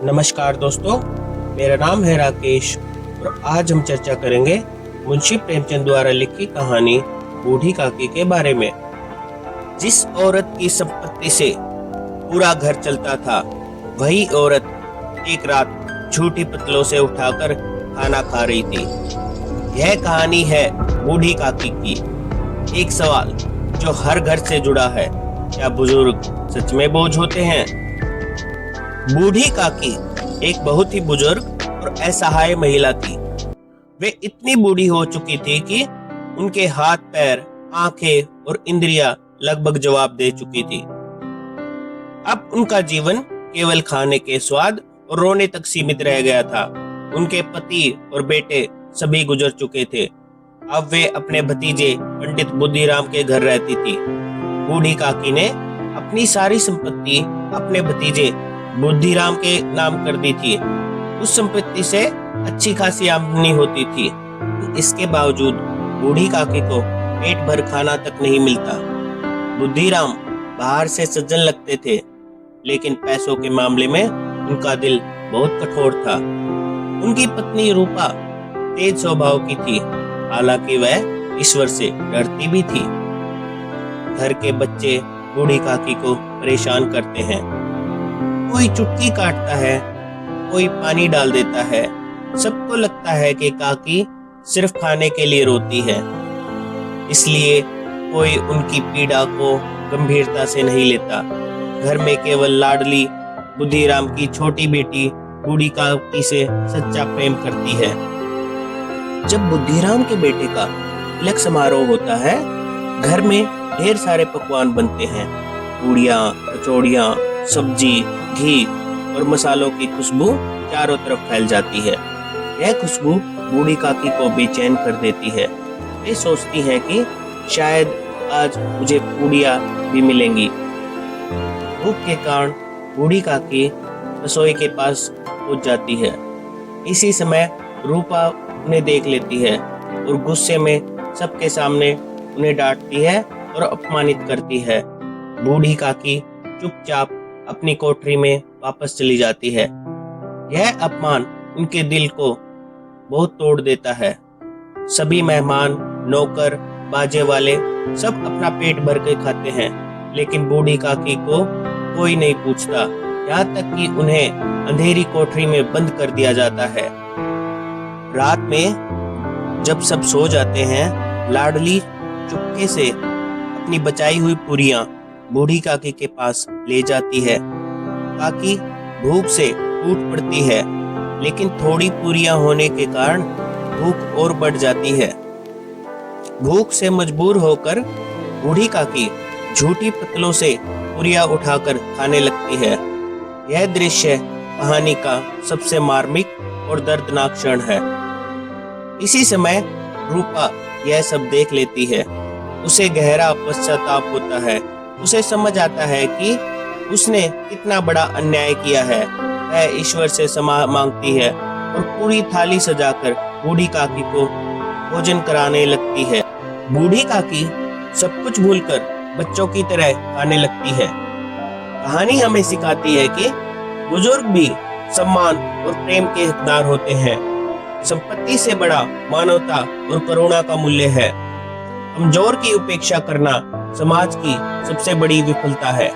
नमस्कार दोस्तों, मेरा नाम है राकेश और आज हम चर्चा करेंगे मुंशी प्रेमचंद द्वारा लिखी कहानी बूढ़ी काकी के बारे में। जिस औरत की संपत्ति से पूरा घर चलता था, वही औरत एक रात झूठी पतलों से उठाकर खाना खा रही थी। यह कहानी है बूढ़ी काकी की। एक सवाल जो हर घर से जुड़ा है, क्या बुजुर्ग सच में बोझ होते हैं? बूढ़ी काकी एक बहुत ही बुजुर्ग और असहाय महिला थी। वे इतनी बूढ़ी हो चुकी थी कि उनके हाथ पैर, आंखें और इंद्रियां लगभग जवाब दे चुकी थी। अब उनका जीवन केवल खाने के स्वाद और रोने तक सीमित रह गया था। उनके पति और बेटे सभी गुजर चुके थे। अब वे अपने भतीजे पंडित बुद्धिराम के घर रहती थी। बूढ़ी काकी ने अपनी सारी संपत्ति अपने भतीजे बुद्धिराम के नाम कर दी थी। उस संपत्ति से अच्छी खासी आमदनी होती थी। इसके बावजूद बूढ़ी काकी को पेट भर खाना तक नहीं मिलता। बुद्धिराम बाहर से सज्जन लगते थे, लेकिन पैसों के मामले में उनका दिल बहुत कठोर था। उनकी पत्नी रूपा तेज स्वभाव की थी, हालांकि वह ईश्वर से डरती भी थी। घर के बच्चे बूढ़ी काकी को परेशान करते हैं। कोई चुटकी काटता है, कोई पानी डाल देता है। सबको लगता है कि काकी सिर्फ खाने के लिए रोती है, इसलिए कोई उनकी पीड़ा को गंभीरता से नहीं लेता। घर में केवल लाडली बुद्धिराम की छोटी बेटी बूढ़ी काकी से सच्चा प्रेम करती है। जब बुद्धिराम के बेटे का तिलक समारोह होता है, घर में ढेर सारे पकवान बनते हैं। पूड़ियाँ, कचौड़ियाँ, सब्जी, घी और मसालों की खुशबू चारों तरफ फैल जाती है। यह खुशबू बूढ़ी काकी को बेचैन कर देती है। वे सोचती हैं कि शायद आज मुझे पूड़ियाँ भी मिलेंगी। भूख के कारण बूढ़ी काकी रसोई के पास पहुंच जाती है। इसी समय रूपा उन्हें देख लेती है और गुस्से में सबके सामने उन्हें डांटती है और अपमानित करती है। बूढ़ी काकी चुपचाप अपनी कोठरी में वापस चली जाती है। यह अपमान उनके दिल को बहुत तोड़ देता है। सभी मेहमान, नौकर, बाजे वाले सब अपना पेट भर के खाते हैं, लेकिन बूढ़ी काकी को कोई नहीं पूछता। यहाँ तक कि उन्हें अंधेरी कोठरी में बंद कर दिया जाता है। रात में जब सब सो जाते हैं, लाडली चुपके से अपनी बचाई हुई पूरियां बूढ़ी काकी के पास ले जाती है। काकी भूख से टूट पड़ती है, लेकिन थोड़ी पूरियां होने के कारण भूख और बढ़ जाती है। भूख से मजबूर होकर बूढ़ी काकी झूठी पतलों से पूरियां उठाकर खाने लगती है। यह दृश्य कहानी का सबसे मार्मिक और दर्दनाक क्षण है। इसी समय रूपा यह सब देख लेती है। उसे गहरा पश्चाताप होता है। उसे समझ आता है कि उसने कितना बड़ा अन्याय किया है। वह ईश्वर से क्षमा मांगती है और पूरी थाली सजाकर बूढ़ी काकी को भोजन कराने लगती है। बूढ़ी काकी सब कुछ भूलकर बच्चों की तरह खाने लगती है। कहानी हमें सिखाती है कि बुजुर्ग भी सम्मान और प्रेम के हकदार होते हैं। संपत्ति से बड़ा मानवता और करुणा का मूल्य है। कमजोर की उपेक्षा करना समाज की सबसे बड़ी विफलता है।